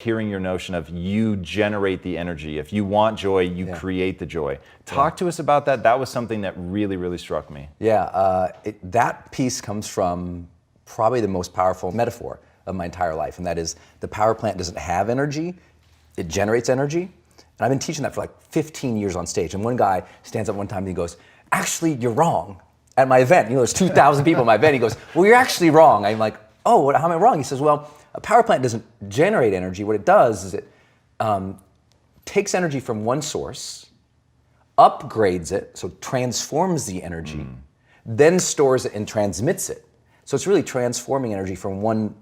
hearing your notion of you generate the energy. If you want joy, you create the joy. Talk to us about that. That was something that really, really struck me. Yeah, that piece comes from probably the most powerful metaphor of my entire life, and that is the power plant doesn't have energy, it generates energy. And I've been teaching that for like 15 years on stage. And one guy stands up one time and he goes, actually, you're wrong. At my event, there's 2,000 people at my event. He goes, well, you're actually wrong. I'm like, oh, how am I wrong? He says, well, a power plant doesn't generate energy. What it does is it takes energy from one source, upgrades it, so transforms the energy, then stores it and transmits it. So it's really transforming energy from one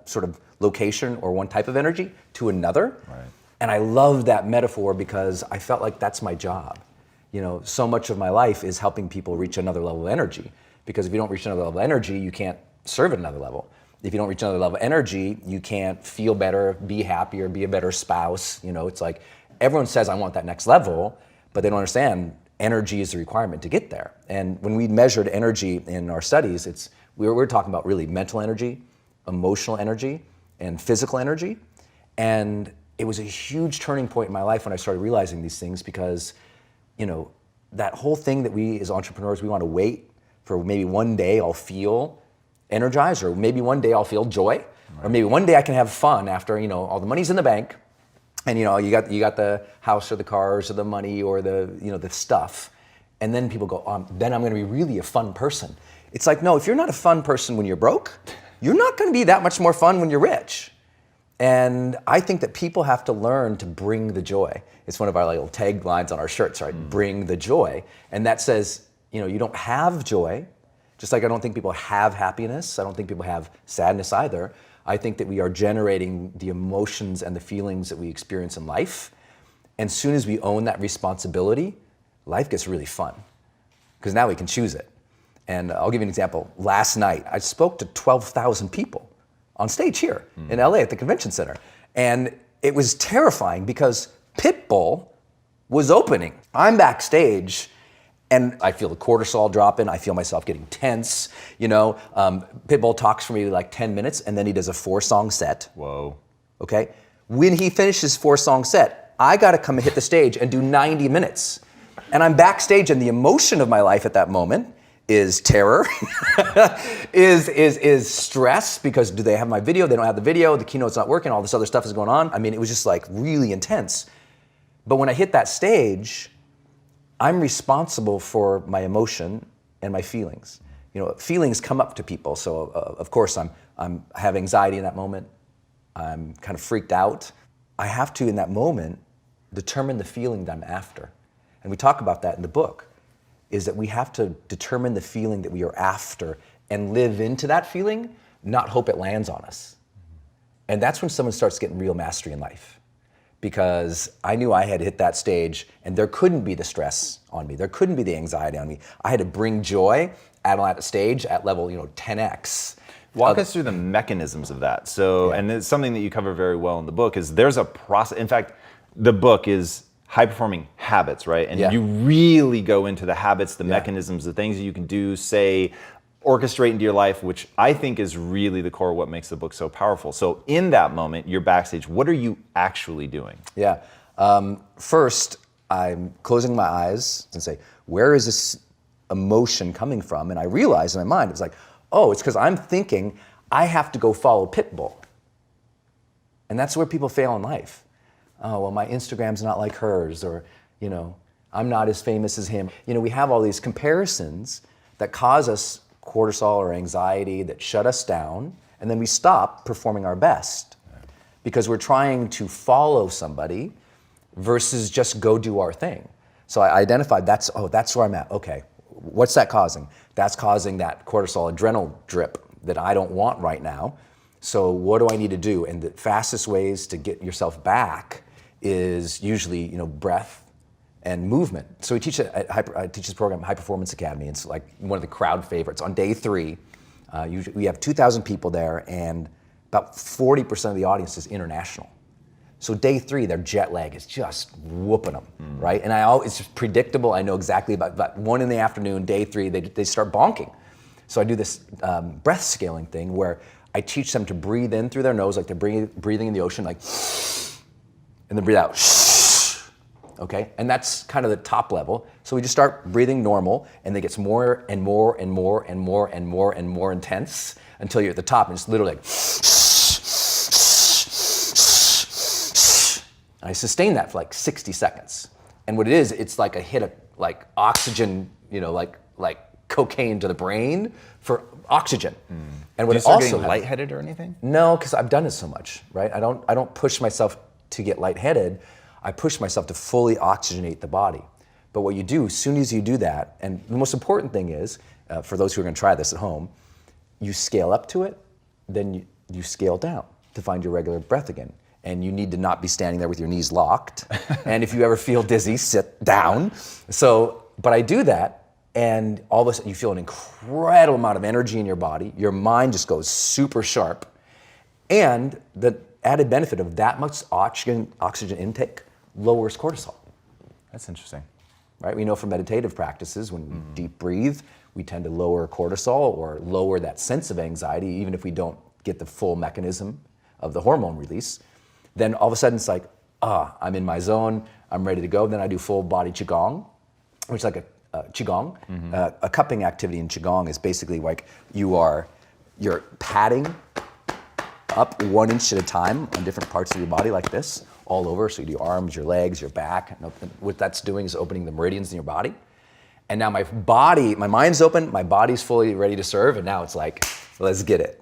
sort of location or one type of energy to another. Right. And I love that metaphor because I felt like that's my job. So much of my life is helping people reach another level of energy. Because if you don't reach another level of energy, you can't serve at another level. If you don't reach another level of energy, you can't feel better, be happier, be a better spouse. It's like everyone says, I want that next level, but they don't understand energy is the requirement to get there. And when we measured energy in our studies, we were talking about really mental energy, emotional energy, and physical energy. And it was a huge turning point in my life when I started realizing these things because, that whole thing that we as entrepreneurs, we want to wait for maybe one day I'll feel energized, or maybe one day I'll feel joy, right. Or maybe one day I can have fun after, all the money's in the bank and, you got the house or the cars or the money or the stuff. And then people go, then I'm going to be really a fun person. It's like, no, if you're not a fun person when you're broke, you're not going to be that much more fun when you're rich. And I think that people have to learn to bring the joy. It's one of our little taglines on our shirts, right? Bring the joy. And that says, you don't have joy, just like I don't think people have happiness. I don't think people have sadness either. I think that we are generating the emotions and the feelings that we experience in life. And as soon as we own that responsibility, life gets really fun because now we can choose it. And I'll give you an example. Last night, I spoke to 12,000 people on stage here in LA at the convention center. And it was terrifying because Pitbull was opening. I'm backstage and I feel the cortisol dropping. I feel myself getting tense. Pitbull talks for me like 10 minutes and then he does a 4-song set. Whoa. Okay. When he finishes 4-song set, I got to come and hit the stage and do 90 minutes. And I'm backstage and the emotion of my life at that moment is terror, is stress because do they have my video? They don't have the video, the keynote's not working, all this other stuff is going on. I mean, it was just like really intense. But when I hit that stage, I'm responsible for my emotion and my feelings. Feelings come up to people. So of course I have anxiety in that moment. I'm kind of freaked out. I have to, in that moment, determine the feeling that I'm after. And we talk about that in the book, is that we have to determine the feeling that we are after and live into that feeling, not hope it lands on us. And that's when someone starts getting real mastery in life. Because I knew I had hit that stage and there couldn't be the stress on me. There couldn't be the anxiety on me. I had to bring joy at a stage at level 10x. Walk us through the mechanisms of that. So, and it's something that you cover very well in the book, is there's a process. In fact, the book is high-performing habits, right? And you really go into the habits, the mechanisms, the things that you can do, say, orchestrate into your life, which I think is really the core of what makes the book so powerful. So in that moment, you're backstage. What are you actually doing? Yeah. First, I'm closing my eyes and say, where is this emotion coming from? And I realized in my mind, it was like, oh, it's because I'm thinking I have to go follow Pitbull. And that's where people fail in life. Oh, well, my Instagram's not like hers, or, I'm not as famous as him. We have all these comparisons that cause us cortisol or anxiety, that shut us down, and then we stop performing our best because we're trying to follow somebody versus just go do our thing. So I identified that's where I'm at. Okay, what's that causing? That's causing that cortisol adrenal drip that I don't want right now. So what do I need to do? And the fastest ways to get yourself back is usually, breath and movement. So I teach this program, High Performance Academy. It's like one of the crowd favorites. On day 3, we have 2,000 people there, and about 40% of the audience is international. So day 3, their jet lag is just whooping them, right? And it's predictable. I know exactly about 1 in the afternoon, day 3, they start bonking. So I do this breath scaling thing where I teach them to breathe in through their nose, like they're breathing in the ocean, like, and then breathe out. Okay, and that's kind of the top level. So we just start breathing normal, and it gets more and more and more and more and more and more intense until you're at the top, and it's literally like. I sustain that for like 60 seconds. And what it is, it's like a hit of like oxygen, like cocaine to the brain for oxygen. And what Do you it start also getting has- lightheaded or anything? No, because I've done it so much, right? I don't push myself to get lightheaded. I push myself to fully oxygenate the body. But what you do, as soon as you do that, and the most important thing is, for those who are going to try this at home, you scale up to it, then you scale down to find your regular breath again. And you need to not be standing there with your knees locked. And if you ever feel dizzy, sit down. But I do that, and all of a sudden you feel an incredible amount of energy in your body. Your mind just goes super sharp. And the added benefit of that much oxygen intake lowers cortisol. That's interesting. Right? We know from meditative practices, when we deep breathe, we tend to lower cortisol or lower that sense of anxiety, even if we don't get the full mechanism of the hormone release. Then all of a sudden it's like, I'm in my zone, I'm ready to go. Then I do full body Qigong, which is like a Qigong. A cupping activity in Qigong is basically like you're padding up 1 inch at a time on different parts of your body like this, all over. So you do your arms, your legs, your back. And what that's doing is opening the meridians in your body. And now my mind's open, my body's fully ready to serve, and now it's like, let's get it.